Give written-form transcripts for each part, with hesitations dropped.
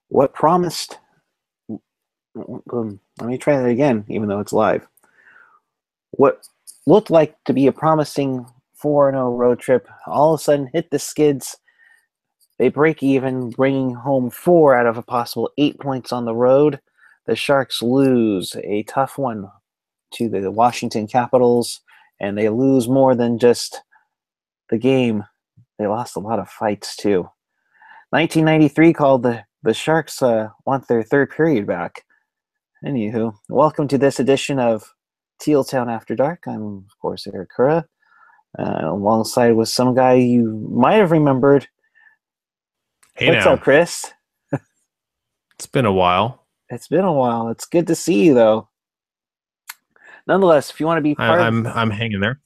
What promised, let me try that again, even though it's live. What looked like to be a promising 4-0 road trip all of a sudden hit the skids. They break even, bringing home 4 out of a possible 8 points on the road. The Sharks lose a tough one to the Washington Capitals, and they lose more than just the game. They lost a lot of fights, too. 1993 called the Sharks want their third period back. Anywho, welcome to this edition of Teal Town After Dark. I'm, of course, Eric Cura, alongside with some guy you might have remembered. Hey What's up, now, Chris? it's been a while. It's been a while. It's good to see you, though. Nonetheless, if you want to be I, part of I'm I'm hanging there.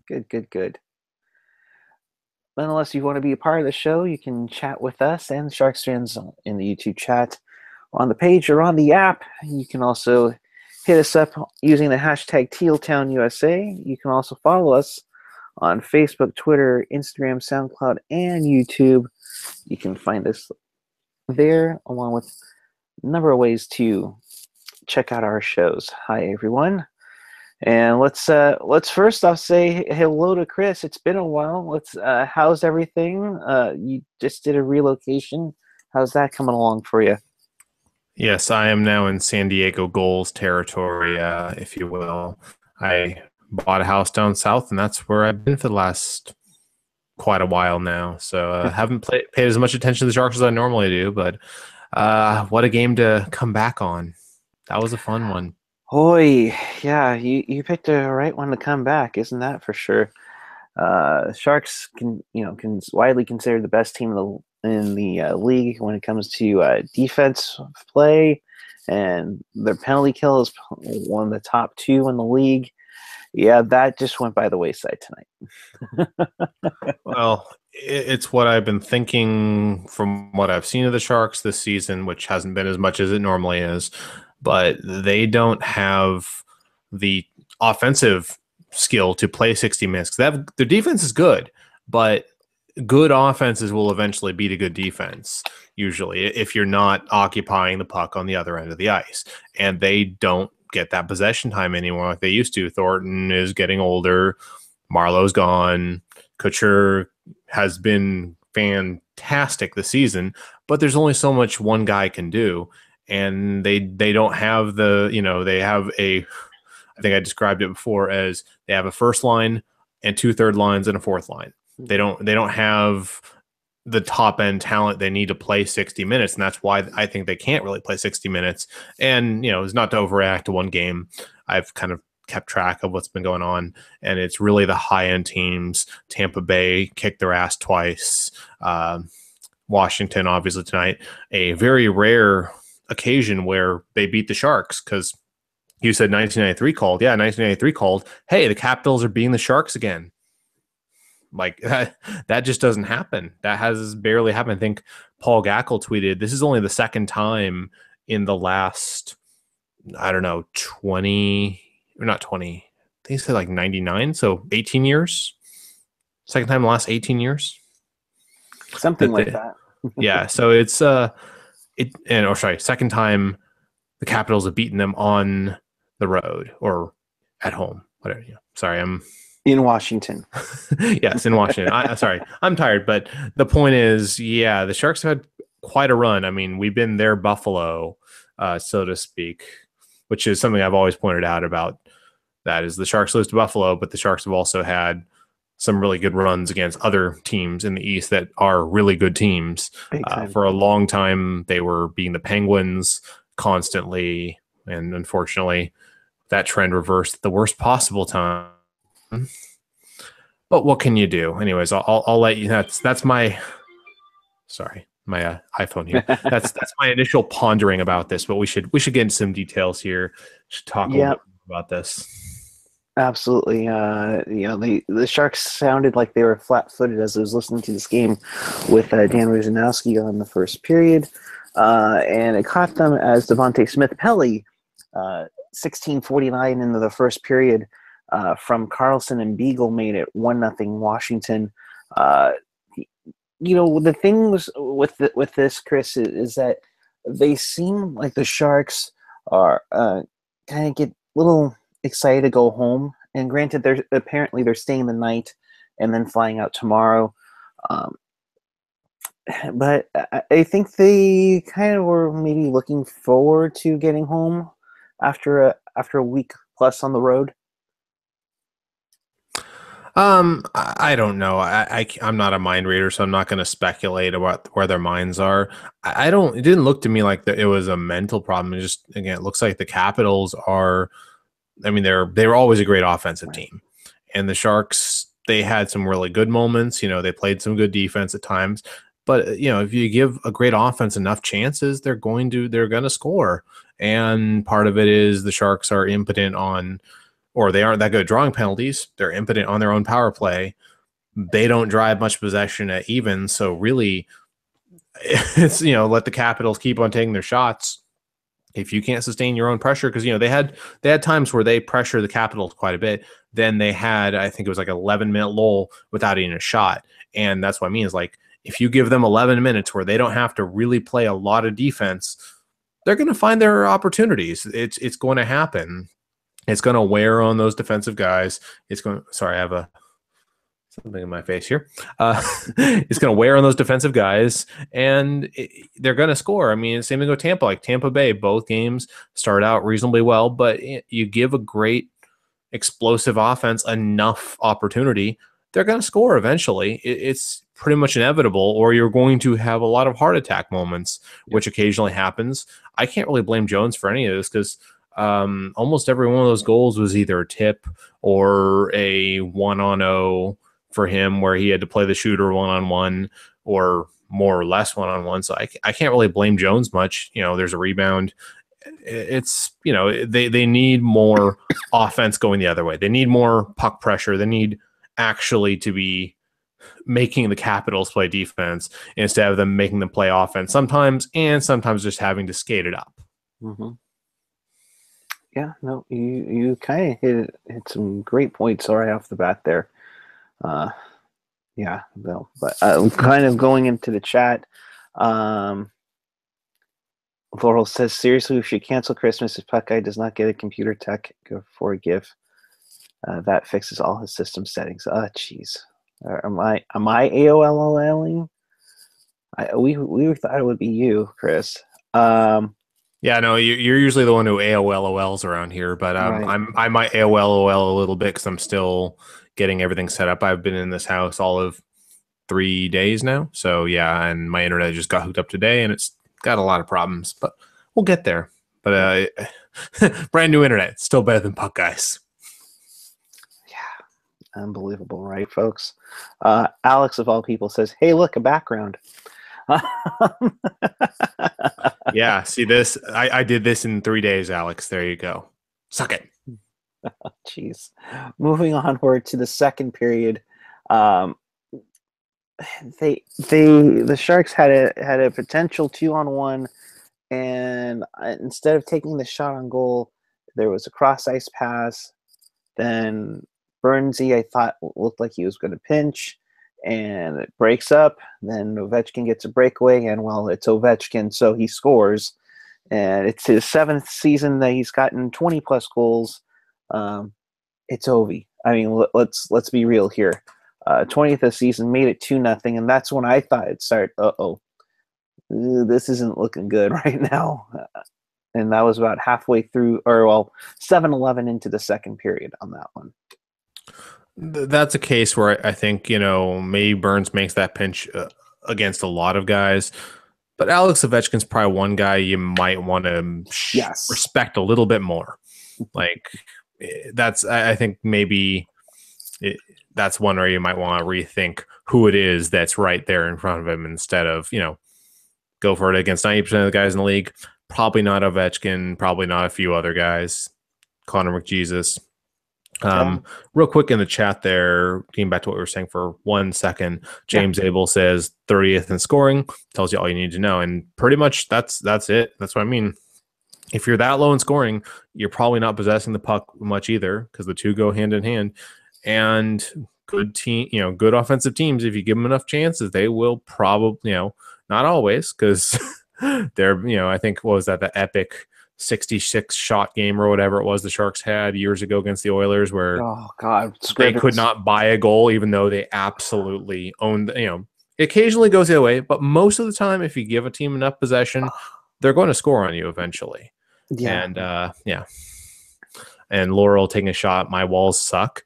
good. Nonetheless, if you want to be a part of the show, you can chat with us and Sharks fans in the YouTube chat on the page or on the app. You can also hit us up using the hashtag TealTownUSA. You can also follow us on Facebook, Twitter, Instagram, SoundCloud, and YouTube. You can find us there, along with a number of ways to check out our shows. Hi, everyone. And let's first off say hello to Chris. It's been a while. How's everything? You just did a relocation. How's that coming along for you? Yes, I am now in San Diego Gulls territory, if you will. I bought a house down south, and that's where I've been for the last quite a while now. So haven't paid as much attention to the Sharks as I normally do, but what a game to come back on. That was a fun one. Hoy, yeah, you picked the right one to come back, isn't that for sure? Sharks can widely considered the best team in the league when it comes to defense play, and their penalty kill is one of the top 2 in the league. Yeah, that just went by the wayside tonight. Well, it's what I've been thinking from what I've seen of the Sharks this season, which hasn't been as much as it normally is, but they don't have the offensive skill to play 60 minutes. Their defense is good, but good offenses will eventually beat a good defense, usually, if you're not occupying the puck on the other end of the ice. And they don't get that possession time anymore like they used to. Thornton is getting older. Marlowe's gone. Kutcher has been fantastic this season, but there's only so much one guy can do. And they don't have they have I think I described it before as they have a first line and 2 third lines and a fourth line. They don't have the top end talent they need to play 60 minutes. And that's why I think they can't really play 60 minutes. And, it's not to overreact to one game. I've kind of kept track of what's been going on, and it's really the high end teams. Tampa Bay kicked their ass twice. Washington, obviously, tonight, a very rare occasion where they beat the Sharks, because you said 1993 called. Yeah, 1993 called. Hey, the Capitals are beating the Sharks again. Like that just doesn't happen. That has barely happened. I think Paul Gackle tweeted, this is only the second time in the last, I don't know, 20 or not 20. I think he said like 99. So 18 years. Second time in the last 18 years. Something like that. Yeah. So it's second time the Capitals have beaten them on the road or at home. Whatever. Yeah. Sorry, I'm In Washington. yes, in Washington. Sorry, I'm tired, but the point is, yeah, the Sharks have had quite a run. I mean, we've been their Buffalo, so to speak, which is something I've always pointed out about that is the Sharks lose to Buffalo, but the Sharks have also had some really good runs against other teams in the East that are really good teams. For a long time, they were beating the Penguins constantly, and unfortunately, that trend reversed at the worst possible time. But what can you do? Anyways, I'll let you. That's my iPhone here. That's my initial pondering about this. But we should get into some details here. Should talk a little bit more about this. Absolutely. The Sharks sounded like they were flat-footed as I was listening to this game with Dan Ruzanowski on the first period, and it caught them as Devontae Smith-Pelly, 16:49 into the first period, from Carlson and Beagle made it 1-0 Washington. The thing with this, Chris, is that they seem like the Sharks are kind of get a little excited to go home. And granted, they're staying the night and then flying out tomorrow. Um, but I think they kind of were maybe looking forward to getting home after a week plus on the road. I don't know. I'm not a mind reader, so I'm not going to speculate about where their minds are. I don't. It didn't look to me like it was a mental problem. It just, again, it looks like the Capitals are. I mean, they were always a great offensive team, and the Sharks, they had some really good moments. They played some good defense at times, but if you give a great offense enough chances, they're going to score. And part of it is the Sharks are impotent on, or they aren't that good at drawing penalties. They're impotent on their own power play. They don't drive much possession at even. So really, it's, let the Capitals keep on taking their shots. If you can't sustain your own pressure, because they had times where they pressure the Capitals quite a bit. Then they had, I think it was like an 11-minute lull without even a shot, and that's what I mean is, like, if you give them 11 minutes where they don't have to really play a lot of defense, they're going to find their opportunities. It's going to happen. It's going to wear on those defensive guys. Sorry, I have something in my face here. It's going to wear on those defensive guys, and they're going to score. I mean, same thing with Tampa. Like Tampa Bay, both games start out reasonably well, but you give a great explosive offense enough opportunity, they're going to score eventually. It's pretty much inevitable, or you're going to have a lot of heart attack moments, which occasionally happens. I can't really blame Jones for any of this, because almost every one of those goals was either a tip or a 1-on-0 for him, where he had to play the shooter 1-on-1 or more or less 1-on-1. So I can't really blame Jones much. There's a rebound. It's, they need more offense going the other way. They need more puck pressure. They need actually to be making the Capitals play defense instead of them making them play offense sometimes, and sometimes just having to skate it up. Mm-hmm. Yeah, no, you kind of hit some great points right off the bat there. Yeah, no, but kind of going into the chat. Laurel says, seriously, we should cancel Christmas if Puck Guy does not get a computer tech for a gift. That fixes all his system settings. Jeez. Am I AOLing? We thought it would be you, Chris. Yeah, no, you're usually the one who AOLOLs around here, but right. I might AOLOL a little bit because I'm still getting everything set up. I've been in this house all of 3 days now, so yeah, and my internet just got hooked up today, and it's got a lot of problems, but we'll get there. But brand new internet, still better than Puck Guys. Yeah, unbelievable, right, folks? Alex, of all people, says, "Hey, look, a background." Yeah, see this? I did this in 3 days, Alex. There you go. Suck it. Jeez. Moving onward to the second period, the Sharks had a potential 2-on-1, and instead of taking the shot on goal, there was a cross ice pass. Then Bernsey, I thought, looked like he was going to pinch, and it breaks up. Then Ovechkin gets a breakaway, and well, it's Ovechkin, so he scores. And it's his 7th season that he's gotten 20-plus goals. It's Ovi. I mean, let's be real here. 20th of the season, made it 2-0, and that's when I thought it'd start. This isn't looking good right now. And that was about halfway through, 7-11 into the second period on that one. That's a case where I think, maybe Burns makes that pinch against a lot of guys, but Alex Ovechkin's probably one guy you might want to respect a little bit more. Like, I think maybe that's one where you might want to rethink who it is that's right there in front of him instead of, go for it against 90% of the guys in the league. Probably not Ovechkin, probably not a few other guys. Connor McJesus. Real quick in the chat there, getting back to what we were saying for 1 second, James Abel says 30th in scoring, tells you all you need to know. And pretty much that's it. That's what I mean. If you're that low in scoring, you're probably not possessing the puck much either, because the two go hand in hand. And good offensive teams, if you give them enough chances, they will probably, not always, because They're, I think, what was that, the epic 66 shot game or whatever it was the Sharks had years ago against the Oilers, where Oh God, they could not buy a goal, even though they absolutely owned. It occasionally goes the other way, but most of the time, if you give a team enough possession, they're going to score on you eventually. Yeah. And yeah. And Laurel taking a shot. My walls suck.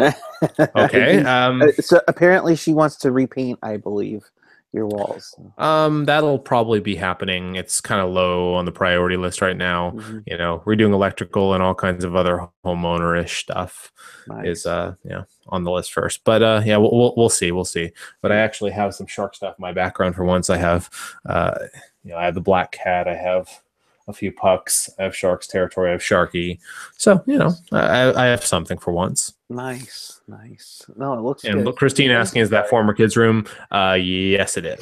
Okay. So apparently she wants to repaint, I believe, your walls. That'll probably be happening. It's kind of low on the priority list right now. Mm-hmm. We're doing electrical and all kinds of other homeowner-ish stuff. Nice. Is on the list first. But yeah, we'll see. We'll see. But I actually have some Shark stuff in my background for once. I have I have the Black Cat. I have a few pucks. I have Sharks territory. I have Sharky. So, I have something for once. Nice. No, it looks good. And Christine asking, is that former kids' room? Yes, it is.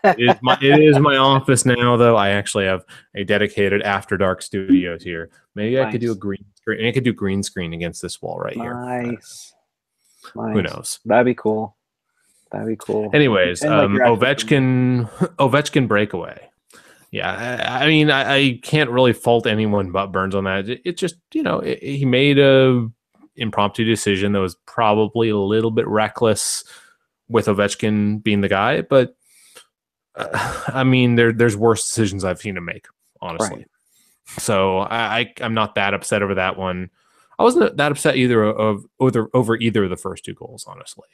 It is my office now, though. I actually have a dedicated After Dark studios here. Maybe I could do a green screen. I could do green screen against this wall right here. Nice. Who knows? That'd be cool. Anyways, Ovechkin breakaway. Yeah, I mean, I can't really fault anyone but Burns on that. It just, he made a impromptu decision that was probably a little bit reckless with Ovechkin being the guy, but I mean, there's worse decisions I've seen him make, honestly. Right. So I'm not that upset over that one. I wasn't that upset over either of the first two goals, honestly.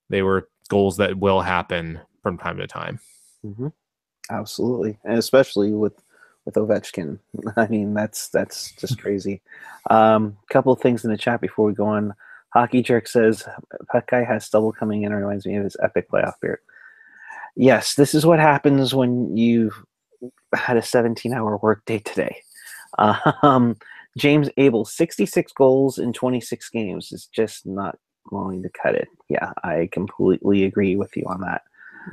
They were goals that will happen from time to time. Mm-hmm. Absolutely, and especially with Ovechkin. I mean, that's just crazy. Couple of things in the chat before we go on. Hockey Jerk says, "Puck guy has stubble coming in. Reminds me of his epic playoff beard." Yes, this is what happens when you've had a 17-hour workday today. James Abel, 66 goals in 26 games is just not going to cut it. Yeah, I completely agree with you on that.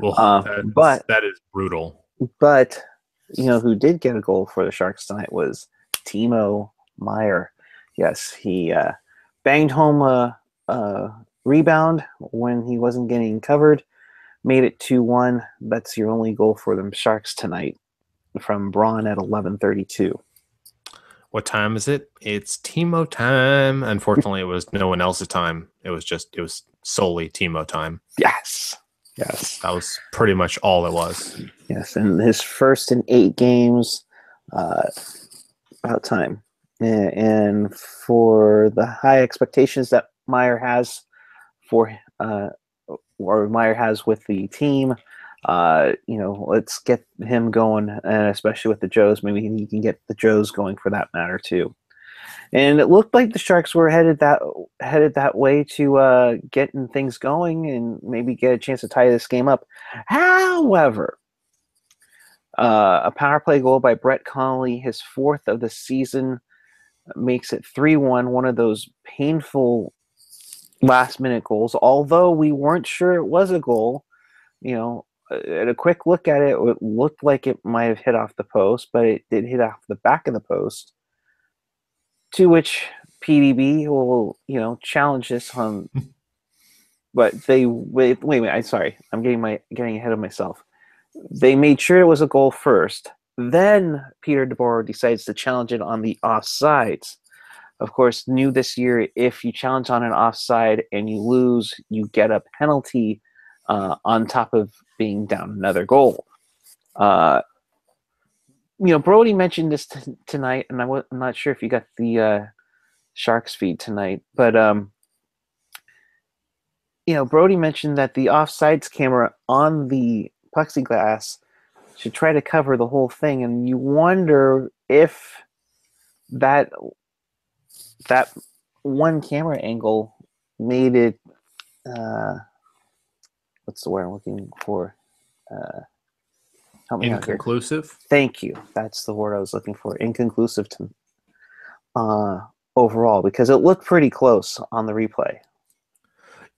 Well, that is brutal. But who did get a goal for the Sharks tonight was Timo Meier. Yes, he banged home a rebound when he wasn't getting covered, made it 2-1. That's your only goal for the Sharks tonight from Braun at 11:32. What time is it? It's Timo time. Unfortunately, it was no one else's time. It was solely Timo time. Yes. That was pretty much all it was. Yes, and his first in 8 games, about time. And for the high expectations that Meier has Meier has with the team, let's get him going, and especially with the Joes. Maybe he can get the Joes going for that matter too. And it looked like the Sharks were headed that way to getting things going and maybe get a chance to tie this game up. However, a power play goal by Brett Connolly, his 4th of the season, makes it 3-1. One of those painful last-minute goals. Although we weren't sure it was a goal, at a quick look at it, it looked like it might have hit off the post, but it did hit off the back of the post. To which PDB will, challenge this on. But they wait. I'm sorry. I'm getting ahead of myself. They made sure it was a goal first. Then Peter DeBoer decides to challenge it on the offsides. Of course, new this year, if you challenge on an offside and you lose, you get a penalty on top of being down another goal. Brody mentioned this tonight, and I'm not sure if you got the Sharks feed tonight, but Brody mentioned that the offsides camera on the plexiglass should try to cover the whole thing, and you wonder if that one camera angle made it. What's the word I'm looking for? Help me out here. Inconclusive? Thank you. That's the word I was looking for. Inconclusive to overall, because it looked pretty close on the replay.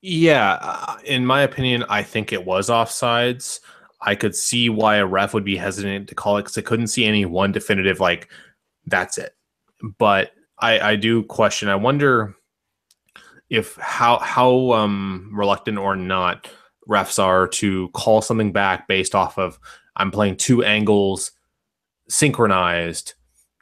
Yeah, in my opinion, I think it was offsides. I could see why a ref would be hesitant to call it because I couldn't see any one definitive, that's it. But I do question. I wonder if how reluctant or not refs are to call something back based off of I'm playing two angles synchronized.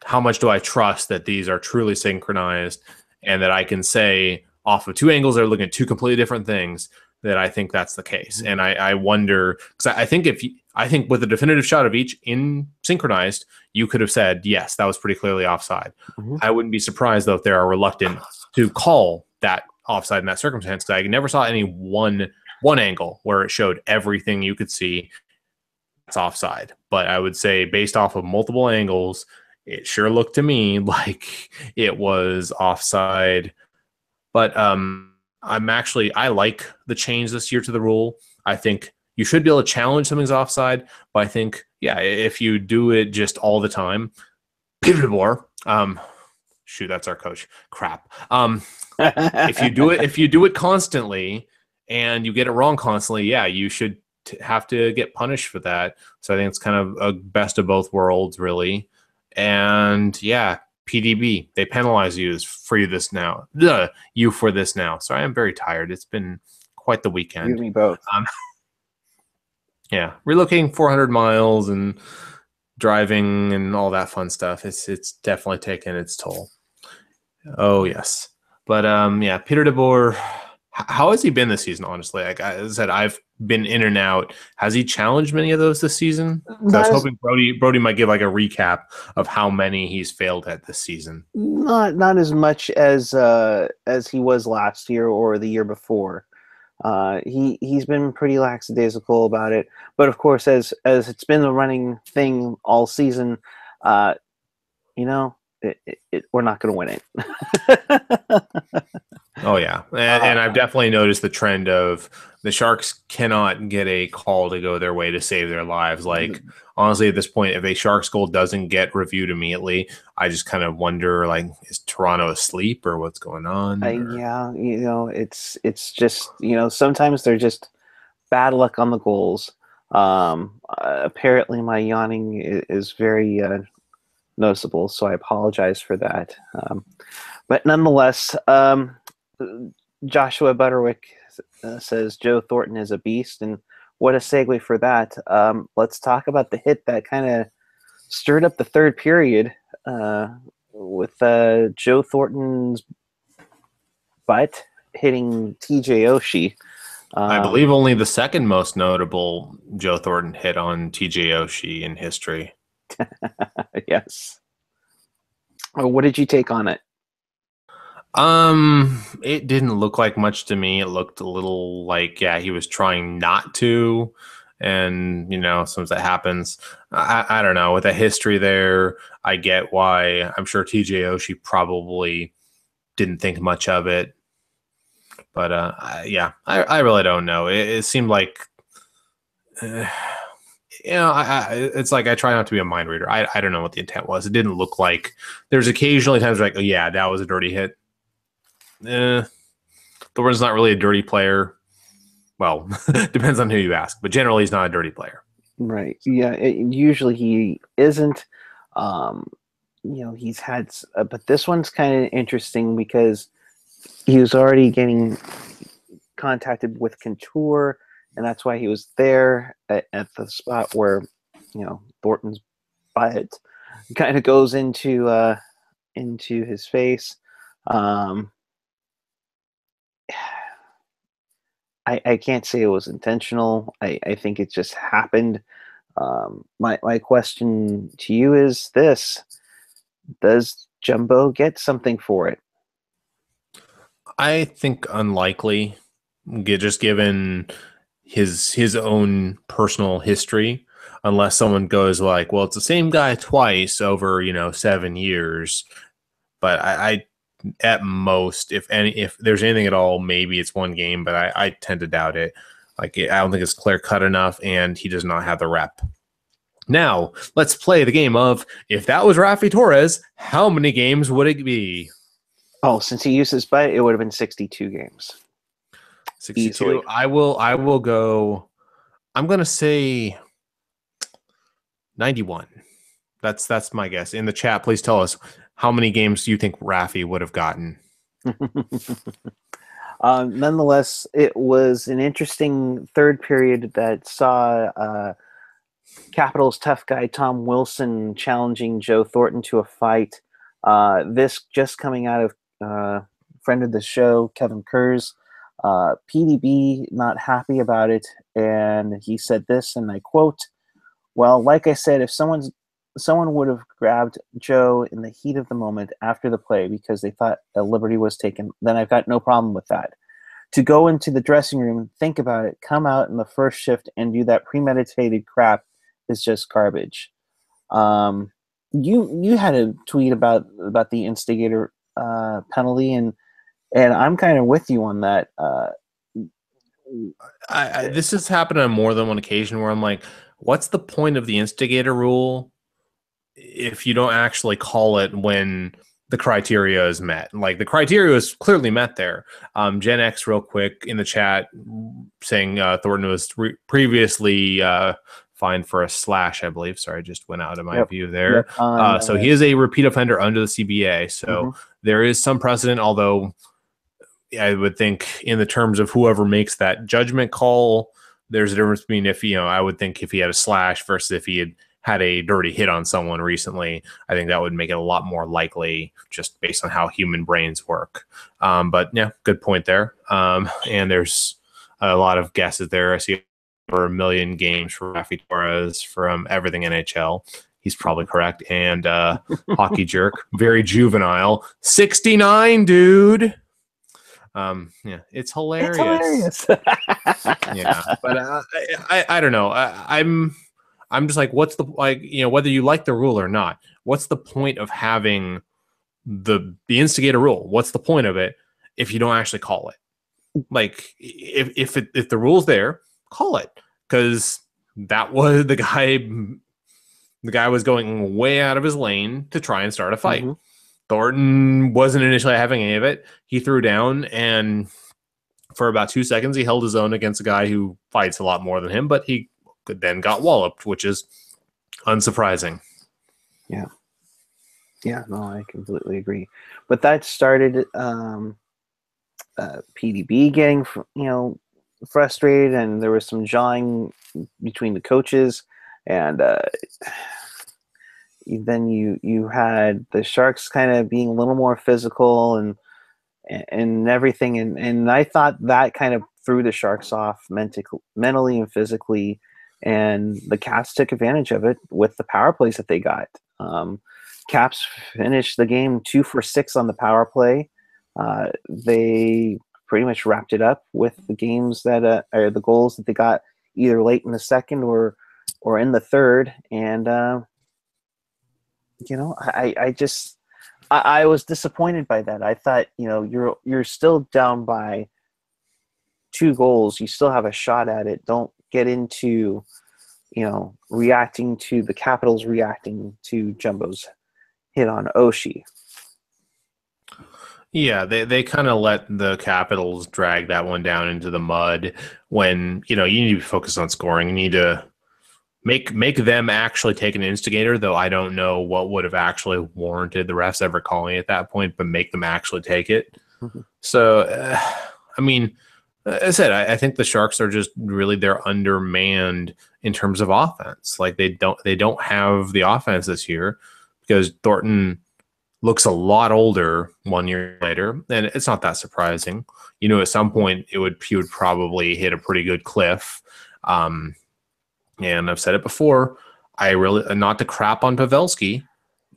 How much do I trust that these are truly synchronized and that I can say off of two angles that are looking at two completely different things that I think that's the case. And I wonder, because I think I think with a definitive shot of each in synchronized, you could have said, yes, that was pretty clearly offside. Mm-hmm. I wouldn't be surprised though if they are reluctant to call that offside in that circumstance, because I never saw any one angle where it showed everything you could see it's offside. But I would say based off of multiple angles, it sure looked to me like it was offside. But I like the change this year to the rule. I think you should be able to challenge something's offside, but I think, yeah, if you do it just all the time, Peter DeBoer, shoot, that's our coach. Crap. If you do it constantly and you get it wrong constantly, yeah, you should have to get punished for that. So I think it's kind of a best of both worlds, really. And yeah, PDB, they penalize you for this now. You for this now. Sorry, I'm very tired. It's been quite the weekend. You and me both. Yeah, relocating 400 miles and driving and all that fun stuff. It's definitely taken its toll. Oh yes, but yeah, Peter DeBoer. How has he been this season? Honestly, like I said, I've been in and out. Has he challenged many of those this season? I was hoping Brody might give like a recap of how many he's failed at this season. Not as much as he was last year or the year before. He's been pretty lackadaisical about it, but of course, as it's been the running thing all season, we're not going to win it. Oh yeah, and I've definitely noticed the trend of the Sharks cannot get a call to go their way to save their lives. Like honestly, at this point, if a Sharks goal doesn't get reviewed immediately, I just kind of wonder, like, is Toronto asleep or what's going on? Yeah, it's just sometimes they're just bad luck on the goals. Apparently, my yawning is very noticeable, so I apologize for that. But nonetheless, Joshua Butterwick says Joe Thornton is a beast, and what a segue for that. Let's talk about the hit that kind of stirred up the third period with Joe Thornton's butt hitting TJ Oshie. I believe only the second most notable Joe Thornton hit on TJ Oshie in history. Yes. What did you take on it? It didn't look like much to me. It looked a little like, yeah, he was trying not to. And, sometimes that happens. I don't know. With a history there, I get why. I'm sure TJ Oshie probably didn't think much of it. But, yeah, I really don't know. It seemed like, it's like I try not to be a mind reader. I don't know what the intent was. It didn't look like there's occasionally times like, oh, yeah, that was a dirty hit. Thornton's not really a dirty player. Well, depends on who you ask, but generally he's not a dirty player. Right. Yeah. Usually he isn't. He's had, but this one's kind of interesting because he was already getting contacted with Contour, and that's why he was there at the spot where, Thornton's butt kind of goes into his face. I can't say it was intentional. I think it just happened. My question to you is this: does Jumbo get something for it? I think unlikely, just given his own personal history, unless someone goes like, well, it's the same guy twice over 7 years. But I at most, if there's anything at all, maybe it's one game, but I tend to doubt it. Like, I don't think it's clear cut enough, and he does not have the rep. Now, let's play the game of, if that was Rafi Torres, how many games would it be? Oh, since he used his butt, it would have been 62 games. 62. Easily. I will go. I'm going to say 91. That's my guess. In the chat, please tell us how many games you think Rafi would have gotten. Nonetheless, it was an interesting third period that saw Capitals tough guy Tom Wilson challenging Joe Thornton to a fight. This just coming out of friend of the show, Kevin Kurz. PDB not happy about it, and he said this, and I quote, "Well, like I said, if someone would have grabbed Joe in the heat of the moment after the play because they thought a liberty was taken, then I've got no problem with that. To go into the dressing room, think about it, come out in the first shift and do that premeditated crap is just garbage." You had a tweet about the instigator penalty, and I'm kind of with you on that. This has happened on more than one occasion where I'm like, what's the point of the instigator rule if you don't actually call it when the criteria is met? Like, the criteria is clearly met there. Gen X real quick in the chat saying Thornton was previously fined for a slash, I believe. Sorry, I just went out of my view there. Yep. So he is a repeat offender under the CBA. So there is some precedent, although I would think in the terms of whoever makes that judgment call, there's a difference between if, I would think if he had a slash versus if he had a dirty hit on someone recently. I think that would make it a lot more likely just based on how human brains work. But yeah, good point there. And there's a lot of guesses there. I see over 1 million games for Rafi Torres from everything NHL. He's probably correct. And Hockey Jerk, very juvenile. 69, dude. Yeah, it's hilarious. Yeah, but I don't know. I'm just like, what's the, like, whether you like the rule or not, what's the point of having the instigator rule? What's the point of it if you don't actually call it? Like, if the rule's there, call it, because that was the guy was going way out of his lane to try and start a fight. Thornton wasn't initially having any of it. He threw down, and for about 2 seconds, he held his own against a guy who fights a lot more than him, but he then got walloped, which is unsurprising. Yeah. Yeah, no, I completely agree. But that started PDB getting, frustrated, and there was some jawing between the coaches, and then you had the Sharks kind of being a little more physical and everything, and I thought that kind of threw the Sharks off mentally and physically, and the Caps took advantage of it with the power plays that they got. Caps finished the game 2 for 6 on the power play. They pretty much wrapped it up with the games that or the goals that they got either late in the second or in the third, and I was disappointed by that. I thought, you're still down by 2 goals. You still have a shot at it. Don't get into, reacting to the Capitals reacting to Jumbo's hit on Oshie. Yeah, they kind of let the Capitals drag that one down into the mud when, you need to be focused on scoring. You need to make them actually take an instigator, though I don't know what would have actually warranted the refs ever calling it at that point, but make them actually take it. So, I mean, as I said, I think the Sharks are just really, they're undermanned in terms of offense. Like, they don't have the offense this year because Thornton looks a lot older 1 year later, and it's not that surprising. At some point he would probably hit a pretty good cliff. And I've said it before, I really, not to crap on Pavelski,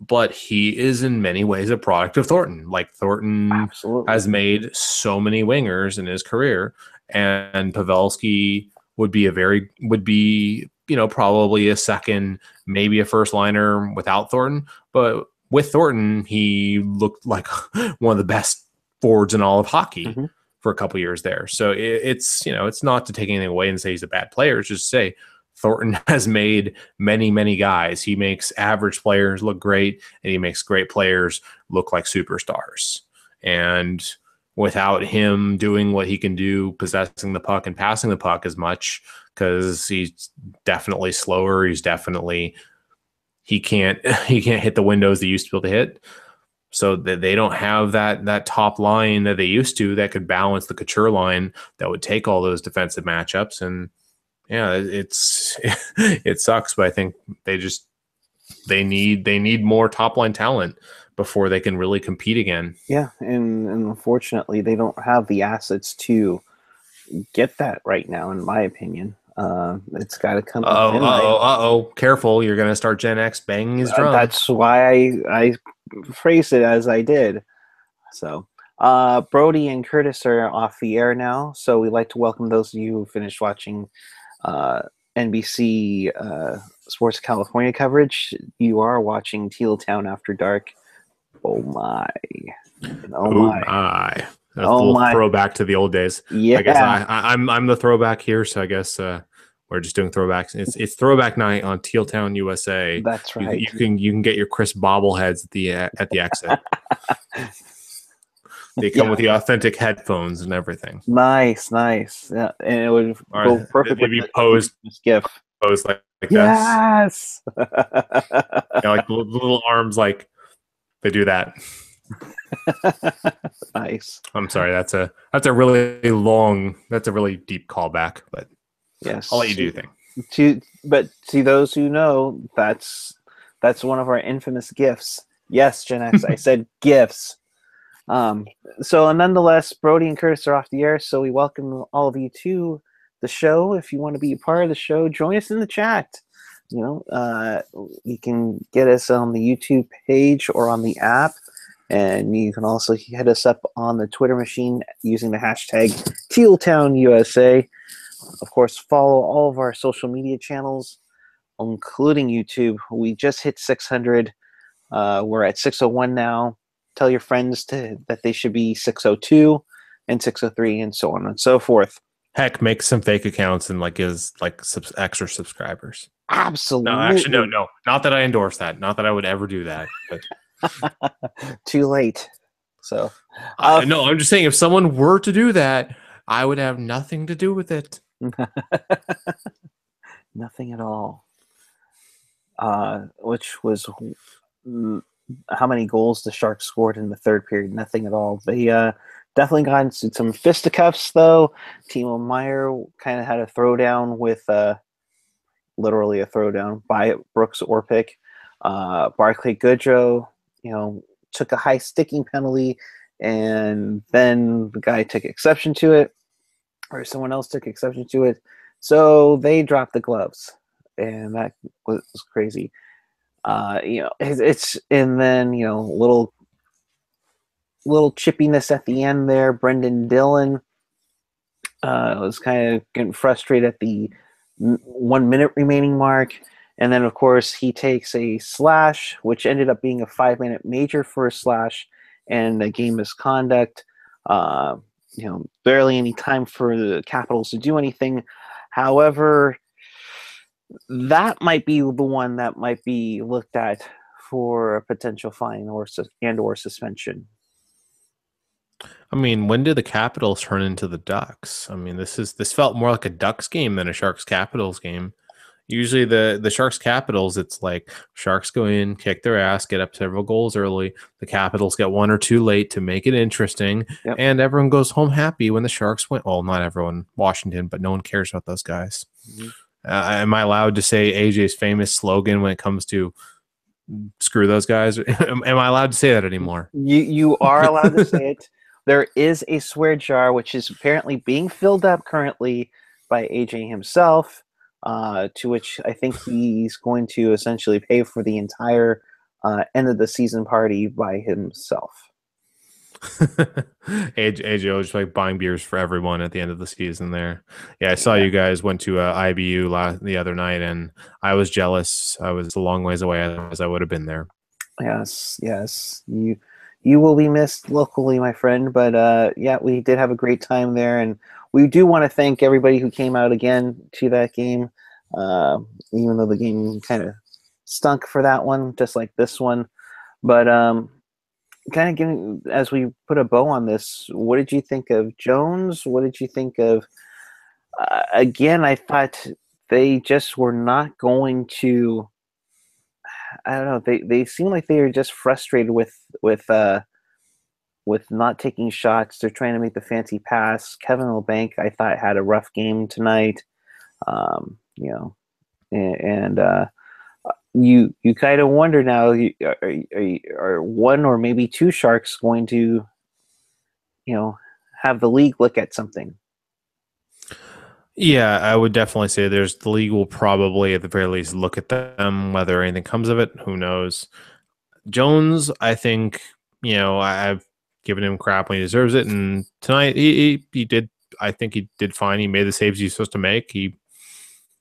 but he is in many ways a product of Thornton. Like, Thornton Absolutely has made so many wingers in his career, and Pavelski would be probably a second, maybe a first liner without Thornton. But with Thornton, he looked like one of the best forwards in all of hockey for a couple years there. So it's not to take anything away and say he's a bad player. It's just to say Thornton has made many, many guys. He makes average players look great, and he makes great players look like superstars. And without him doing what he can do, possessing the puck and passing the puck as much, because he's definitely slower. He can't hit the windows he used to be able to hit. So they don't have that top line that they used to that could balance the Couture line that would take all those defensive matchups. And yeah, it's it sucks, but I think they need more top line talent before they can really compete again. Yeah, and unfortunately, they don't have the assets to get that right now, in my opinion. It's got to come in. Careful, you're gonna start Gen X banging his drum. That's why I phrased it as I did. So, Brody and Curtis are off the air now, so we'd like to welcome those of you who finished watching NBC Sports California coverage. You are watching Teal Town After Dark. Oh my. Oh my. That's a little throwback to the old days. Yeah. I guess I'm the throwback here, so I guess we're just doing throwbacks. It's throwback night on Teal Town, USA. That's right. You can get your crisp bobbleheads at the exit. They come with the authentic headphones and everything. Nice. Yeah, and it would go perfect with the posed GIF. Posed like yes. This. Like the little arms, like they do that. Nice. I'm sorry. That's a really long. That's a really deep callback. But yes, I'll let you do your thing. But to those who know, that's one of our infamous GIFs. Yes, Gen X. I said GIFs. So nonetheless, Brody and Curtis are off the air, so we welcome all of you to the show. If you want to be a part of the show, join us in the chat. You can get us on the YouTube page or on the app, and you can also hit us up on the Twitter machine using the hashtag TealTownUSA. Of course, follow all of our social media channels, including YouTube. We just hit 600. We're at 601 now. Tell your friends that they should be 602 and 603 and so on and so forth. Heck, make some fake accounts and extra subscribers. Absolutely. No, actually, no. Not that I endorse that. Not that I would ever do that. But too late. So no, I'm just saying if someone were to do that, I would have nothing to do with it. Nothing at all. Which was how many goals the Sharks scored in the third period? Nothing at all. They definitely got into some fisticuffs, though. Timo Meyer kind of had a throwdown with literally a throwdown by Brooks Orpik. Barclay Goodrow, took a high sticking penalty, and then the guy took exception to it, or someone else took exception to it. So they dropped the gloves, and that was crazy. It's and then little chippiness at the end there. Brendan Dillon was kind of getting frustrated at the 1 minute remaining mark, and then of course he takes a slash, which ended up being a 5-minute major for a slash and a game misconduct. Barely any time for the Capitals to do anything. However, that might be the one that might be looked at for a potential fine or suspension. I mean, when did the Capitals turn into the Ducks? I mean, this felt more like a Ducks game than a Sharks Capitals game. Usually the Sharks Capitals, it's like Sharks go in, kick their ass, get up several goals early. The Capitals get one or two late to make it interesting, and everyone goes home happy when the Sharks win. Well, not everyone, Washington, but no one cares about those guys. Mm-hmm. Am I allowed to say AJ's famous slogan when it comes to screw those guys? Am I allowed to say that anymore? You are allowed to say it. There is a swear jar, which is apparently being filled up currently by AJ himself, to which I think he's going to essentially pay for the entire end of the season party by himself. AJ was just buying beers for everyone at the end of the season there. Yeah, I saw you guys went to IBU the other night, and I was jealous. I was a long ways away, as I would have been there. Yes. You will be missed locally, my friend. But we did have a great time there, and we do want to thank everybody who came out again to that game, even though the game kind of stunk for that one, just like this one. But kind of getting, as we put a bow on this, what did you think of Jones? What did you think of again, I thought they just were not going to I don't know. They seem like they are just frustrated with not taking shots. They're trying to make the fancy pass. Kevin Milbank, I thought, had a rough game tonight. You know, and you kind of wonder now, are one or maybe two Sharks going to, have the league look at something? Yeah, I would definitely say the league will probably at the very least look at them. Whether anything comes of it, who knows? Jones, I think, I've given him crap when he deserves it, and tonight he did. I think he did fine. He made the saves he's supposed to make.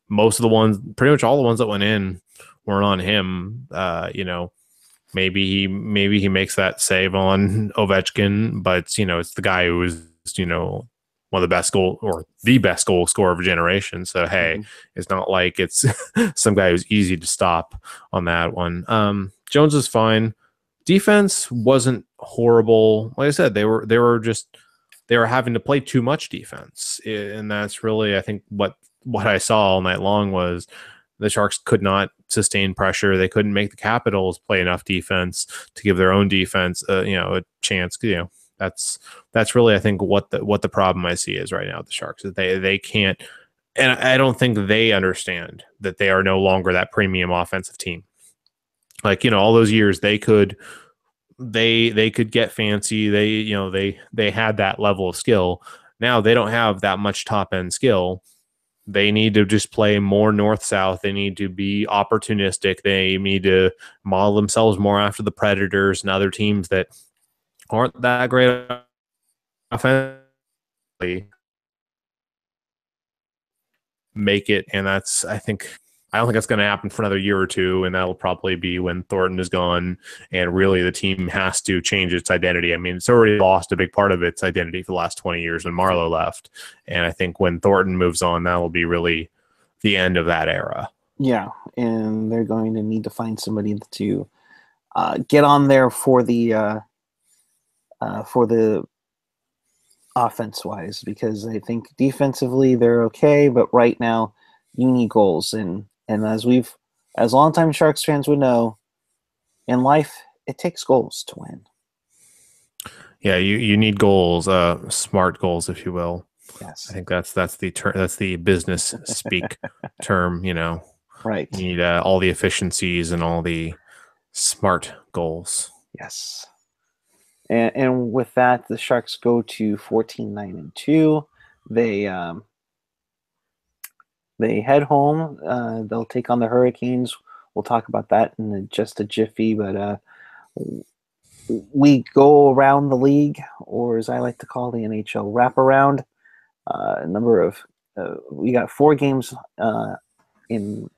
Most of the ones, pretty much all the ones that went in, weren't on him. Maybe he makes that save on Ovechkin, but it's the guy who is one of the best the best goal scorer of a generation. So hey, It's not like it's some guy who's easy to stop on that one. Jones is fine. Defense wasn't horrible. Like I said, they were having to play too much defense, and that's really, I think, what I saw all night long was the Sharks could not sustain pressure. They couldn't make the Capitals play enough defense to give their own defense, a chance. That's really, I think, what the problem I see is right now with the Sharks. That they can't, and I don't think they understand that they are no longer that premium offensive team. Like, all those years they could get fancy. They had that level of skill. Now they don't have that much top end skill. They need to just play more north-south. They need to be opportunistic. They need to model themselves more after the Predators and other teams that aren't that great offensively. Make it, and I don't think that's going to happen for another year or two, and that'll probably be when Thornton is gone, and really the team has to change its identity. I mean, it's already lost a big part of its identity for the last 20 years when Marlowe left, and I think when Thornton moves on, that will be really the end of that era. Yeah, and they're going to need to find somebody to get on there for the offense-wise, because I think defensively they're okay, but right now you need goals, and as longtime Sharks fans would know, in life it takes goals to win. Yeah, you need goals, smart goals, if you will. Yes, I think that's the term. That's the business speak term. Right. You need all the efficiencies and all the smart goals. Yes. And with that, the Sharks go to 14-9-2. They head home. They'll take on the Hurricanes. We'll talk about that in just a jiffy. But we go around the league, or as I like to call the NHL, wraparound. We got 4 games in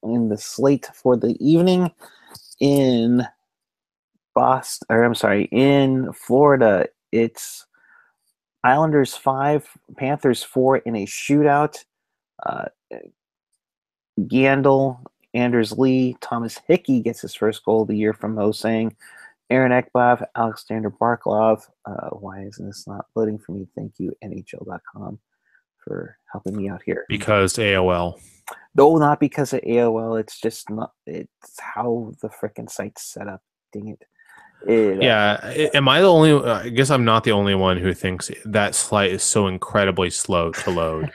the slate for the evening in in Florida. It's Islanders 5, Panthers 4 in a shootout. Gandil, Anders Lee, Thomas Hickey gets his first goal of the year from Hosang. Aaron Ekblad, Alexander Barkov. Why isn't this not loading for me? Thank you, NHL.com, for helping me out here. Because AOL. No, not because of AOL. It's just not. It's how the frickin' site's set up. Dang it. Am I the only? I guess I'm not the only one who thinks that site is so incredibly slow to load.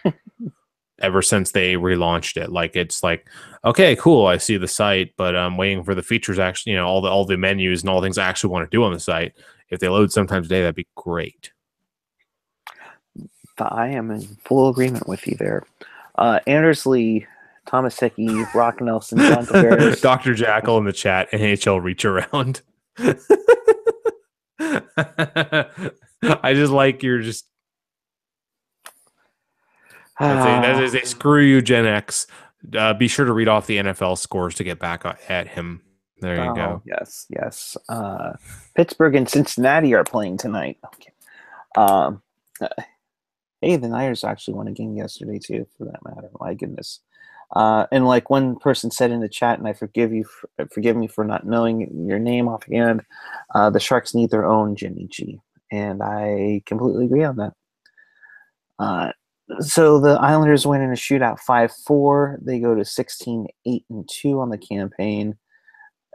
Ever since they relaunched it, it's like, okay, cool, I see the site, but I'm waiting for the features actually, all the menus and all the things I actually want to do on the site. If they load sometime today, that'd be great. I am in full agreement with you there. Anders Lee, Thomas Hickey, Brock Nelson, John Tavares. Dr. Jackal in the chat, NHL reach around. I just like you're just. As a screw you, Gen X. Be sure to read off the NFL scores to get back at him. There you go. Yes. Pittsburgh and Cincinnati are playing tonight. Okay. Hey, the Niners actually won a game yesterday too, for that matter. My goodness. And like one person said in the chat, and I forgive me for not knowing your name offhand. The Sharks need their own Jimmy G, and I completely agree on that. So the Islanders win in a shootout 5-4. They go to 16-8-2 on the campaign.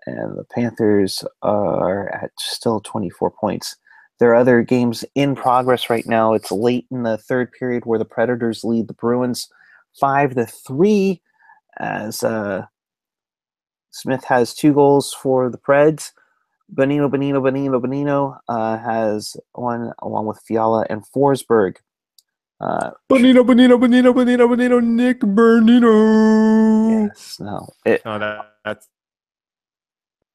and the Panthers are at still 24 points. There are other games in progress right now. It's late in the third period where the Predators lead the Bruins 5-3 as Smith has 2 goals for the Preds. Bonino has one along with Fiala and Forsberg. Bonino, Nick Bonino. Yes, no. That's.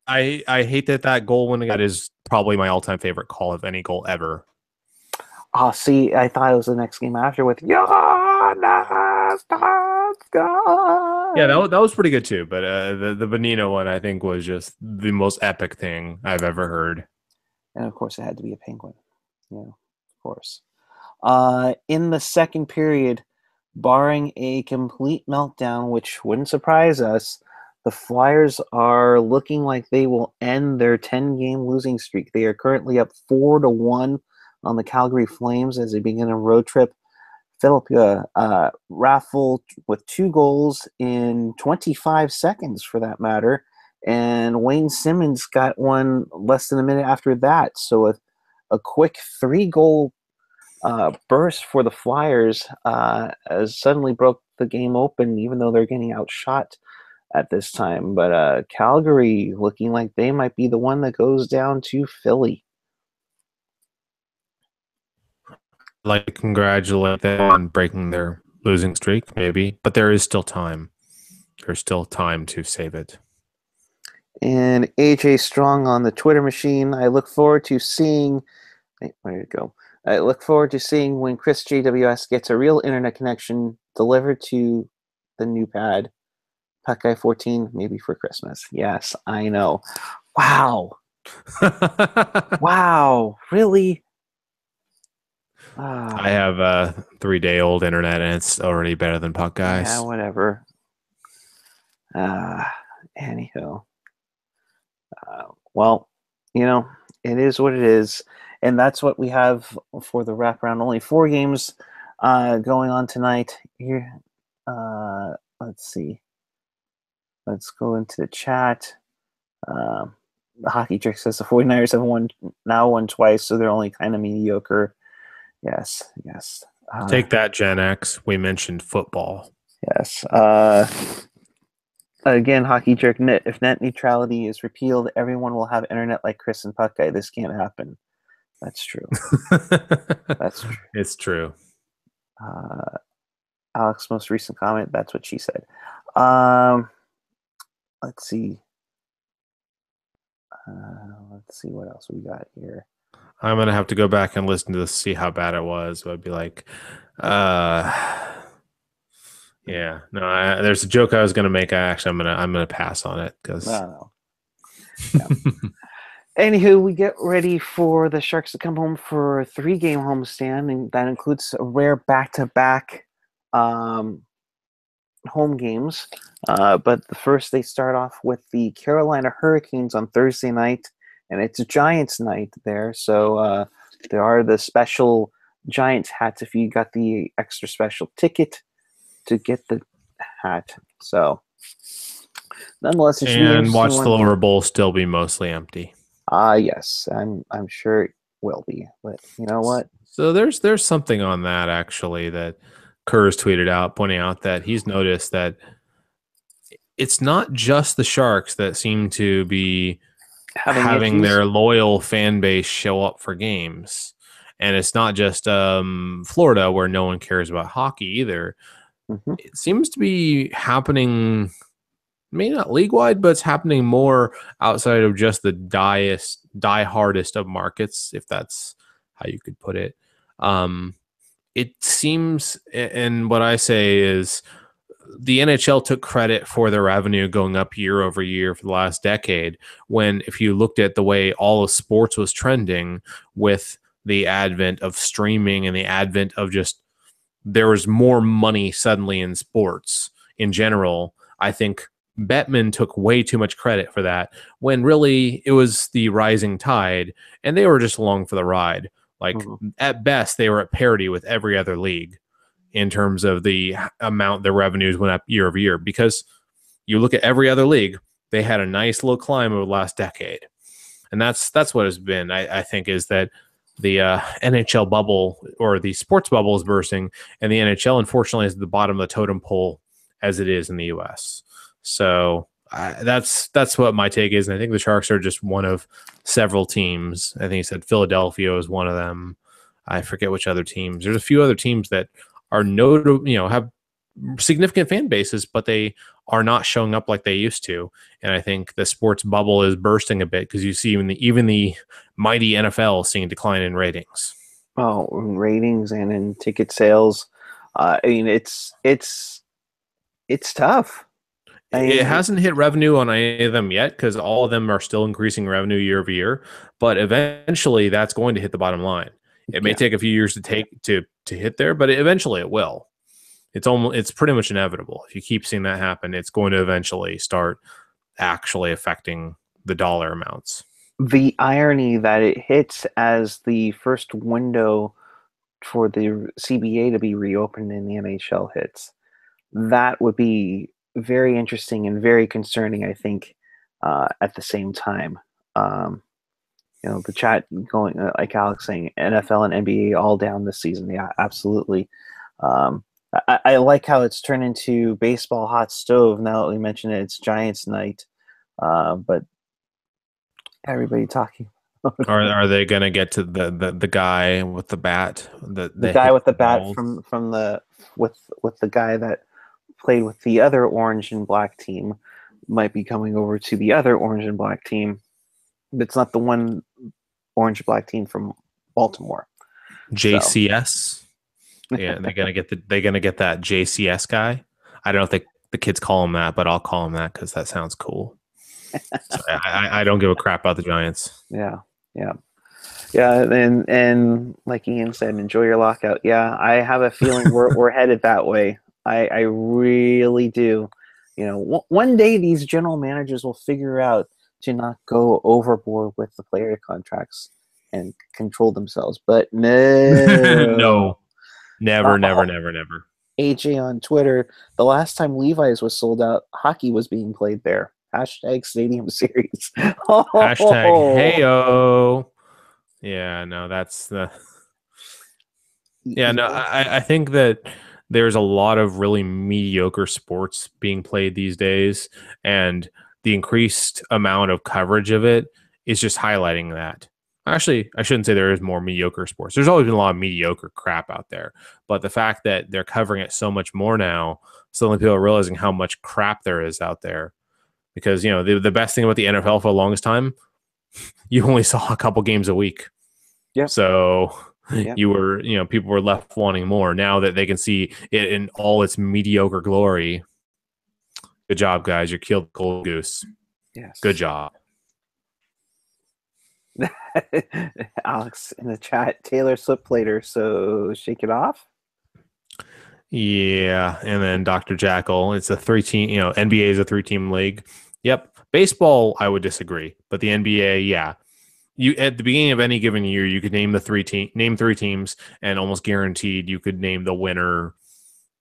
I hate that goal when that is probably my all-time favorite call of any goal ever. Oh, see, I thought it was the next game after with Jonas Dansgaard. Yeah, that was pretty good too. But the Bonino one, I think, was just the most epic thing I've ever heard. And of course, it had to be a penguin. Yeah, of course. In the second period, barring a complete meltdown, which wouldn't surprise us, the Flyers are looking like they will end their 10-game losing streak. They are currently up 4-1 on the Calgary Flames as they begin a road trip. Philip Raffle with 2 goals in 25 seconds, for that matter. And Wayne Simmons got one less than a minute after that. So a quick 3-goal burst for the Flyers has suddenly broke the game open, even though they're getting outshot at this time. But Calgary looking like they might be the one that goes down to Philly. I'd like to congratulate them on breaking their losing streak, maybe, but there is still time. There's still time to save it. And AJ Strong on the Twitter machine. I look forward to seeing. Where did it go? I look forward to seeing when Chris JWS gets a real internet connection delivered to the new pad. Puckeye 14, maybe for Christmas. Yes, I know. Wow. Wow. Really? I have a 3-day-old internet, and it's already better than Puckeyes. Yeah, whatever. Anywho. Well, it is what it is. And that's what we have for the wraparound. Only 4 games going on tonight. Here, let's see. Let's go into the chat. The Hockey Trick says the 49ers have won twice, so they're only kind of mediocre. Yes. Take that, Gen X. We mentioned football. Yes. Again, Hockey Jerk, if net neutrality is repealed, everyone will have internet like Chris and Puckeye. This can't happen. That's true. That's true. It's true. Alex's most recent comment, that's what she said. Let's see. Let's see what else we got here. I'm going to have to go back and listen to this to see how bad it was. But I'd be like, yeah, no, there's a joke I was going to make. I'm going to pass on it because. No. Yeah. Anywho, we get ready for the Sharks to come home for a 3-game homestand, and that includes a rare back-to-back home games. But first, they start off with the Carolina Hurricanes on Thursday night, and it's a Giants night there. So there are the special Giants hats if you got the extra special ticket to get the hat. So nonetheless, it should be interesting. Watch the lower bowl still be mostly empty. Yes, I'm sure it will be. But you know what? So there's something on that actually that Kerr's tweeted out, pointing out that he's noticed that it's not just the Sharks that seem to be having their loyal fan base show up for games. And it's not just Florida where no one cares about hockey either. Mm-hmm. It seems to be happening, maybe not league-wide, but it's happening more outside of just the die-hardest of markets, if that's how you could put it. It seems, and what I say is, the NHL took credit for their revenue going up year over year for the last decade, when if you looked at the way all of sports was trending with the advent of streaming and the advent of just there was more money suddenly in sports in general, I think Bettman took way too much credit for that when really it was the rising tide and they were just along for the ride. Like at best, they were at parity with every other league in terms of the amount their revenues went up year over year, because you look at every other league, they had a nice little climb over the last decade. And that's what it's been, I think, is that the NHL bubble or the sports bubble is bursting, and the NHL, unfortunately, is at the bottom of the totem pole as it is in the U.S. So that's what my take is. And I think the Sharks are just one of several teams. I think he said Philadelphia is one of them. I forget which other teams. There's a few other teams that are notable, have significant fan bases, but they are not showing up like they used to. And I think the sports bubble is bursting a bit because you see even the mighty NFL seeing a decline in ratings. Oh, ratings and in ticket sales. I mean, it's tough. It hasn't hit revenue on any of them yet because all of them are still increasing revenue year over year. But eventually, that's going to hit the bottom line. It may take a few years to hit there, but eventually it will. It's pretty much inevitable. If you keep seeing that happen, it's going to eventually start actually affecting the dollar amounts. The irony that it hits as the first window for the CBA to be reopened in the NHL hits, that would be very interesting and very concerning, I think, at the same time. The chat going, like Alex saying, NFL and NBA all down this season. Yeah, absolutely. I like how it's turned into baseball hot stove. Now that we mentioned it, it's Giants night. But everybody talking. Are they going to get to the guy with the bat? The guy with the bat from the with the guy that played with the other orange and black team might be coming over to the other orange and black team. It's not the one orange and black team from Baltimore. JCS. So. Yeah, they're gonna get that JCS guy. I don't think the kids call him that, but I'll call him that because that sounds cool. So I don't give a crap about the Giants. Yeah. And like Ian said, enjoy your lockout. Yeah, I have a feeling we're headed that way. I really do. One day these general managers will figure out to not go overboard with the player contracts and control themselves. But no. No. Never. AJ on Twitter, the last time Levi's was sold out, hockey was being played there. # Stadium Series. # heyo. Yeah, no, that's the... Yeah, no, I think that there's a lot of really mediocre sports being played these days, and the increased amount of coverage of it is just highlighting that. Actually, I shouldn't say there is more mediocre sports. There's always been a lot of mediocre crap out there. But the fact that they're covering it so much more now, suddenly people are realizing how much crap there is out there. Because, the best thing about the NFL for the longest time, you only saw a couple games a week. Yeah. So you were, people were left wanting more. Now that they can see it in all its mediocre glory, good job, guys. You killed the cold goose. Yes. Good job. Alex in the chat, Taylor slipped later, so shake it off. Yeah, and then Dr. Jackal, it's a 3-team, NBA is a 3-team league. Yep. Baseball, I would disagree, but the NBA, yeah. You at the beginning of any given year, you could name 3 teams, and almost guaranteed you could name the winner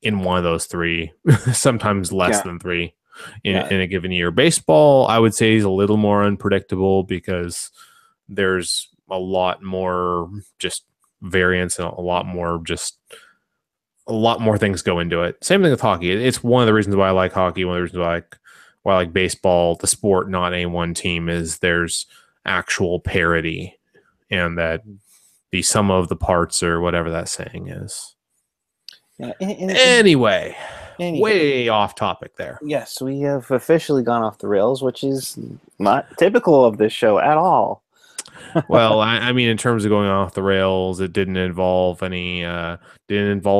in one of those 3, sometimes less than 3 in a given year. Baseball, I would say, is a little more unpredictable because there's a lot more just variance and a lot more things go into it. Same thing with hockey. It's one of the reasons why I like hockey. One of the reasons why I like baseball, the sport, not any one team, is there's actual parity, and that the sum of the parts, or whatever that saying is. Yeah. Anyway, way off topic there. Yes, we have officially gone off the rails, which is not typical of this show at all. Well, I mean, in terms of going off the rails, it didn't involve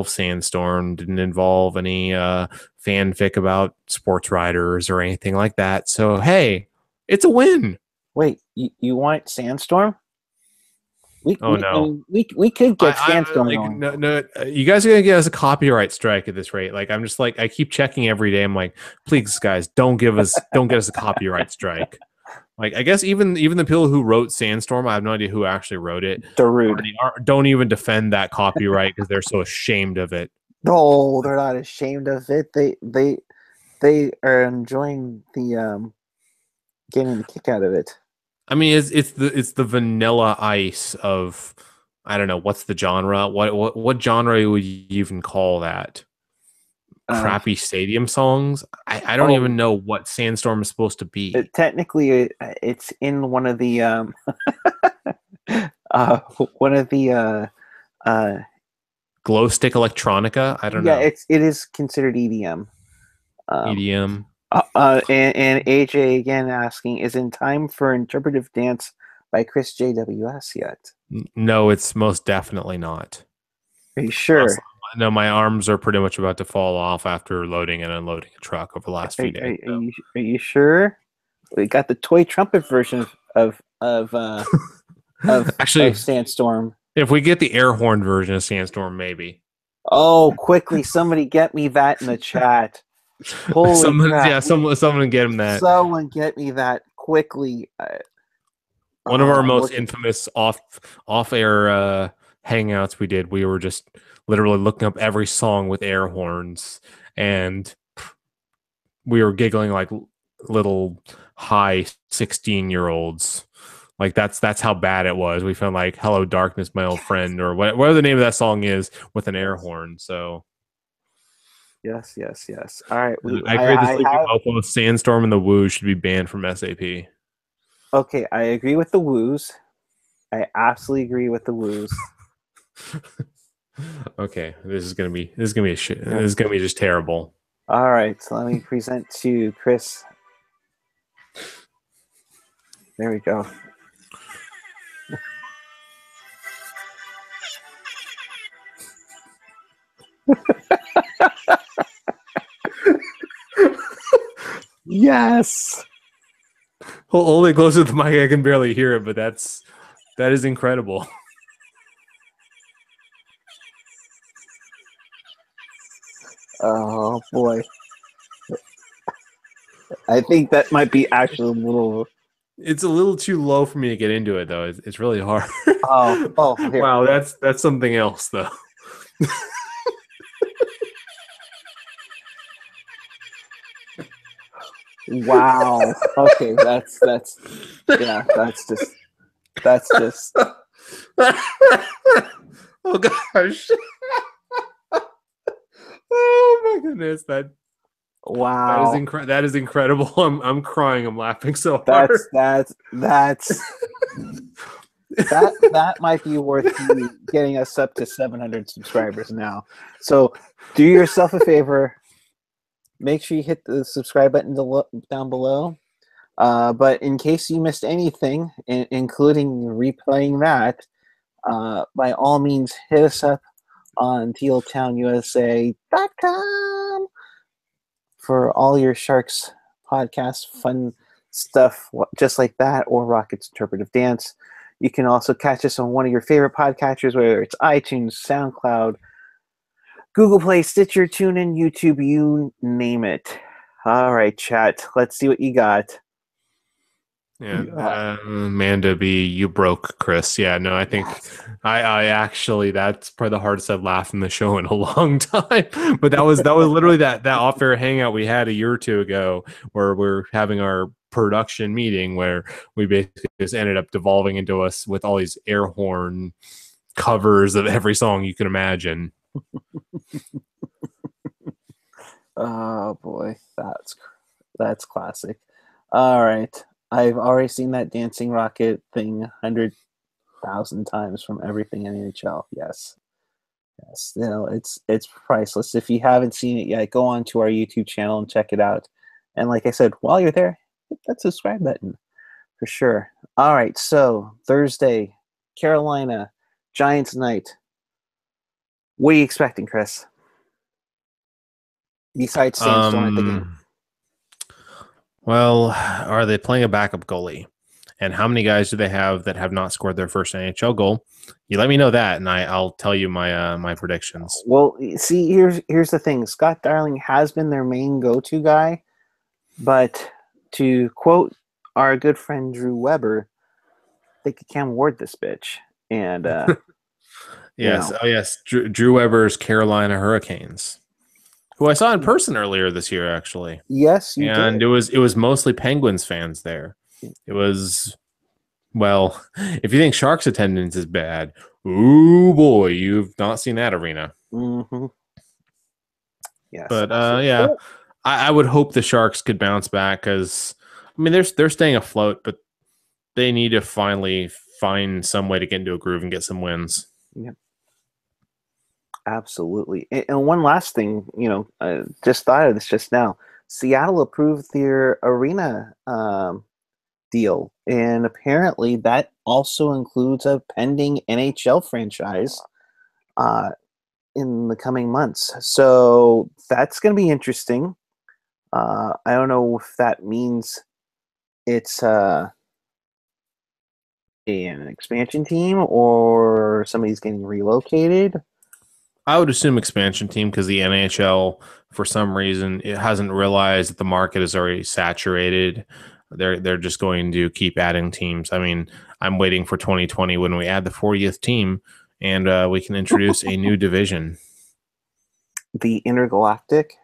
Sandstorm, didn't involve any fanfic about sports writers or anything like that. So, hey, it's a win. Wait, you want Sandstorm? We could get Sandstorm going. No, you guys are gonna get us a copyright strike at this rate. Like, I'm just like, I keep checking every day. I'm like, please, guys, don't get us a copyright strike. Like, I guess even the people who wrote Sandstorm, I have no idea who actually wrote it. They're rude. Don't even defend that copyright because they're so ashamed of it. No, they're not ashamed of it. They are enjoying the getting a kick out of it. I mean, it's the Vanilla Ice of, I don't know, what's the genre? What genre would you even call that? Crappy stadium songs? I don't even know what Sandstorm is supposed to be. Technically, it's in one of the one of the Glow stick electronica? I don't know. Yeah, it is considered EDM. EDM. And AJ again asking, is in time for interpretive dance by Chris JWS yet? No, it's most definitely not. Are you sure? No, my arms are pretty much about to fall off after loading and unloading a truck over the last few days. Are you sure? We got the toy trumpet version of actually Sandstorm. If we get the air horn version of Sandstorm, maybe. Oh, quickly! Somebody get me that in the chat. Holy crap! Yeah, someone get him that. Someone get me that quickly. One of our most infamous off-air hangouts we did. We were just literally looking up every song with air horns, and we were giggling like little high 16-year-olds. Like that's how bad it was. We found like "Hello Darkness, My Old Friend" or whatever the name of that song is with an air horn. So yes. All right, I agree. Both Sandstorm and the Woo should be banned from SAP. Okay, I agree with the Woos. I absolutely agree with the Woos. Okay, this is gonna be a shit. This is gonna be just terrible. All right, so let me present to Chris. There we go. Yes. Hold it closer to the mic. I can barely hear it, but that is incredible. Oh boy. I think that might be actually a little. It's a little too low for me to get into it, though. It's really hard. Oh, here. Wow, that's something else, though. Wow. Okay, that's just. Oh gosh. Oh my goodness, wow. That is incredible. I'm crying. I'm laughing so hard. That's that might be worth you getting us up to 700 subscribers now. So do yourself a favor. Make sure you hit the subscribe button down below. But in case you missed anything, including replaying that, by all means, hit us up on tealtownusa.com for all your Sharks podcast fun stuff just like that, or Rocket's Interpretive Dance. You can also catch us on one of your favorite podcatchers, whether it's iTunes, SoundCloud, Google Play, Stitcher, TuneIn, YouTube, you name it. All right, chat. Let's see what you got. Yeah, Amanda B, you broke Chris. Yeah, no, I think I actually, that's probably the hardest I've laughed in the show in a long time. But that was literally that off-air hangout we had a year or two ago, where we're having our production meeting, where we basically just ended up devolving into us with all these air horn covers of every song you can imagine. Oh boy, that's classic. All right. I've already seen that dancing rocket thing 100,000 times from everything in NHL. Yes. You know, it's priceless. If you haven't seen it yet, go on to our YouTube channel and check it out. And like I said, while you're there, hit that subscribe button for sure. All right, so Thursday, Carolina, Giants night. What are you expecting, Chris? Besides Sandstorm at the game. Well, are they playing a backup goalie? And how many guys do they have that have not scored their first NHL goal? You let me know that, and I'll tell you my my predictions. Well, see, here's the thing. Scott Darling has been their main go-to guy, but to quote our good friend Drew Weber, they could Cam Ward this bitch. And yes, Drew Weber's Carolina Hurricanes, who I saw in person earlier this year, actually. Yes, you did. And it was mostly Penguins fans there. It was, well, if you think Sharks attendance is bad, ooh boy, you've not seen that arena. Mm-hmm. Yes, But absolutely. yeah, I would hope the Sharks could bounce back because I mean they're staying afloat, but they need to finally find some way to get into a groove and get some wins. Yeah, absolutely. And one last thing, just thought of this just now. Seattle approved their arena deal, and apparently that also includes a pending NHL franchise uh, in the coming months. So that's going to be interesting. I don't know if that means it's an expansion team or somebody's getting relocated. I would assume expansion team because the NHL, for some reason, it hasn't realized that the market is already saturated. They're just going to keep adding teams. I mean, I'm waiting for 2020 when we add the 40th team and we can introduce a new division. The intergalactic.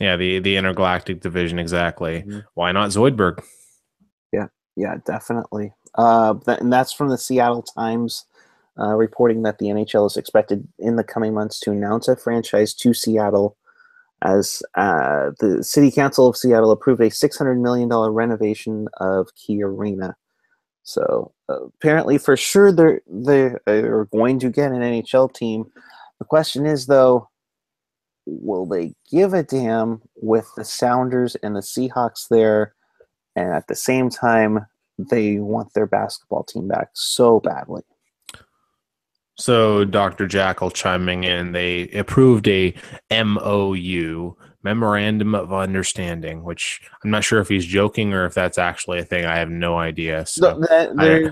Yeah, the intergalactic division exactly. Mm-hmm. Why not Zoidberg? Yeah, definitely. And that's from the Seattle Times, reporting that the NHL is expected in the coming months to announce a franchise to Seattle, as the City Council of Seattle approved a $600 million renovation of Key Arena. So apparently, for sure, they're going to get an NHL team. The question is, though, will they give a damn with the Sounders and the Seahawks there? And at the same time, they want their basketball team back so badly. So Dr. Jackal chiming in, they approved a MOU, Memorandum of Understanding, which I'm not sure if he's joking or if that's actually a thing. I have no idea. So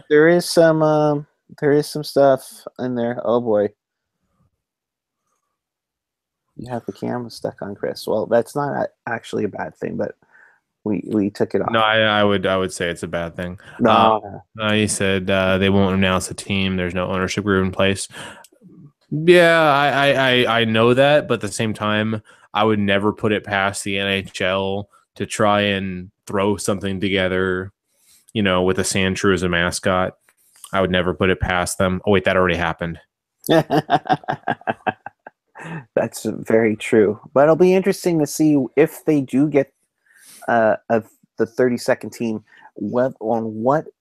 There is some stuff in there. Oh boy, you have the camera stuck on Chris. Well, that's not actually a bad thing, but we took it no, off. I would say it's a bad thing. No. He said they won't announce a team. There's no ownership group in place. Yeah, I know that, but at the same time, I would never put it past the NHL to try and throw something together, with a Sand Shrew as a mascot. I would never put it past them. Oh wait, that already happened. That's very true. But it'll be interesting to see if they do get the 32nd team. What are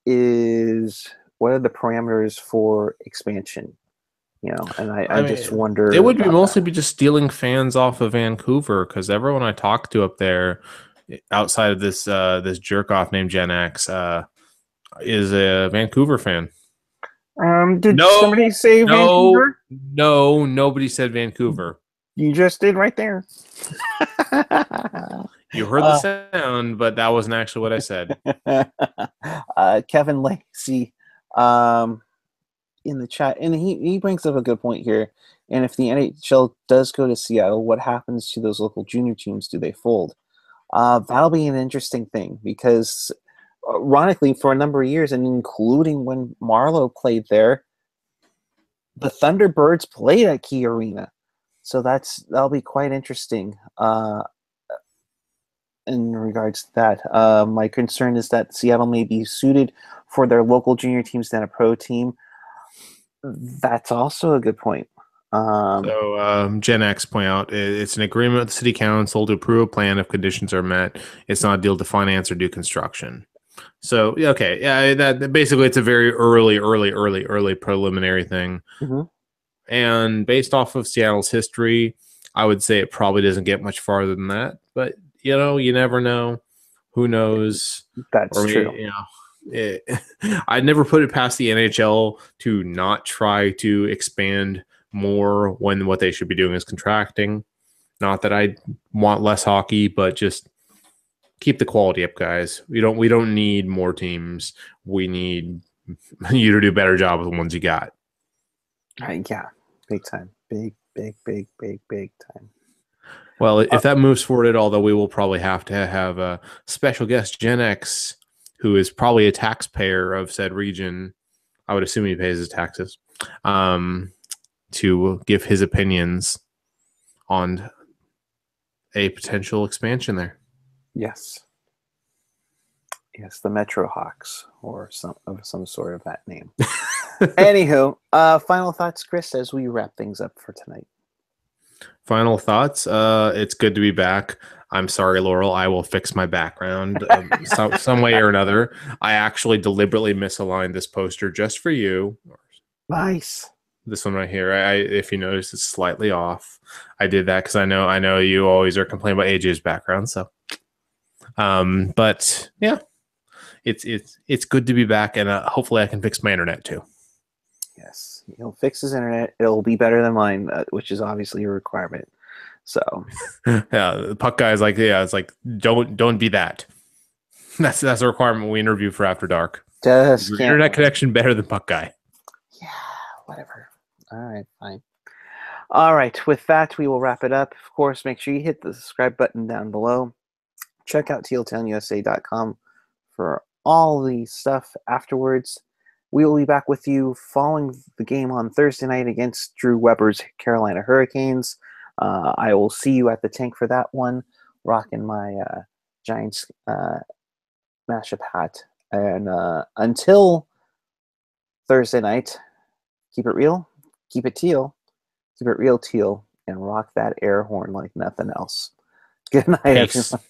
the parameters for expansion? And I just mean, wonder it would be about mostly that. be just stealing fans off of Vancouver because everyone I talked to up there, outside of this jerk off named Gen X, is a Vancouver fan. Did No, somebody say no, Vancouver? no, nobody said Vancouver. You just did right there. You heard the sound, but that wasn't actually what I said. Kevin Lacey, um, in the chat, and he brings up a good point here. And if the NHL does go to Seattle, what happens to those local junior teams? Do they fold? That'll be an interesting thing because, ironically, for a number of years, and including when Marlowe played there, the Thunderbirds played at Key Arena. So that'll be quite interesting in regards to that. My concern is that Seattle may be suited for their local junior teams than a pro team. That's also a good point. So Gen X point out it's an agreement with the city council to approve a plan if conditions are met. It's not a deal to finance or do construction. So okay, yeah, that basically it's a very early preliminary thing. Mm-hmm. And based off of Seattle's history, I would say it probably doesn't get much farther than that. But you never know. Who knows? That's Or true. maybe, I'd never put it past the NHL to not try to expand more when what they should be doing is contracting. Not that I want less hockey, but just keep the quality up, guys. We don't need more teams. We need you to do a better job with the ones you got. Yeah, big time. Big time. Well, if that moves forward at all, though, we will probably have to have a special guest, Gen X, who is probably a taxpayer of said region. I would assume he pays his taxes, to give his opinions on a potential expansion there. Yes. Yes, the Metro Hawks, or some sort of that name. Anywho, final thoughts, Chris, as we wrap things up for tonight. Final thoughts. It's good to be back. I'm sorry, Laurel. I will fix my background some way or another. I actually deliberately misaligned this poster just for you. Nice. This one right here. If you notice, it's slightly off. I did that because I know you always are complaining about AJ's background. So, but yeah, it's good to be back, and hopefully I can fix my internet too. Yes, he'll fix his internet. It'll be better than mine, which is obviously a requirement. So, yeah, the puck guy is like, yeah, it's like don't be that. That's a requirement we interview for After Dark. just Your can't internet connection better than puck guy. Yeah, whatever. All right, fine. All right, with that, we will wrap it up. Of course, make sure you hit the subscribe button down below. Check out tealtownusa.com for all the stuff afterwards. We will be back with you following the game on Thursday night against Drew Weber's Carolina Hurricanes. I will see you at the tank for that one, rocking my Giants mashup hat. And until Thursday night, keep it real, keep it teal, keep it real teal, and rock that air horn like nothing else. Good night, Peace. everyone.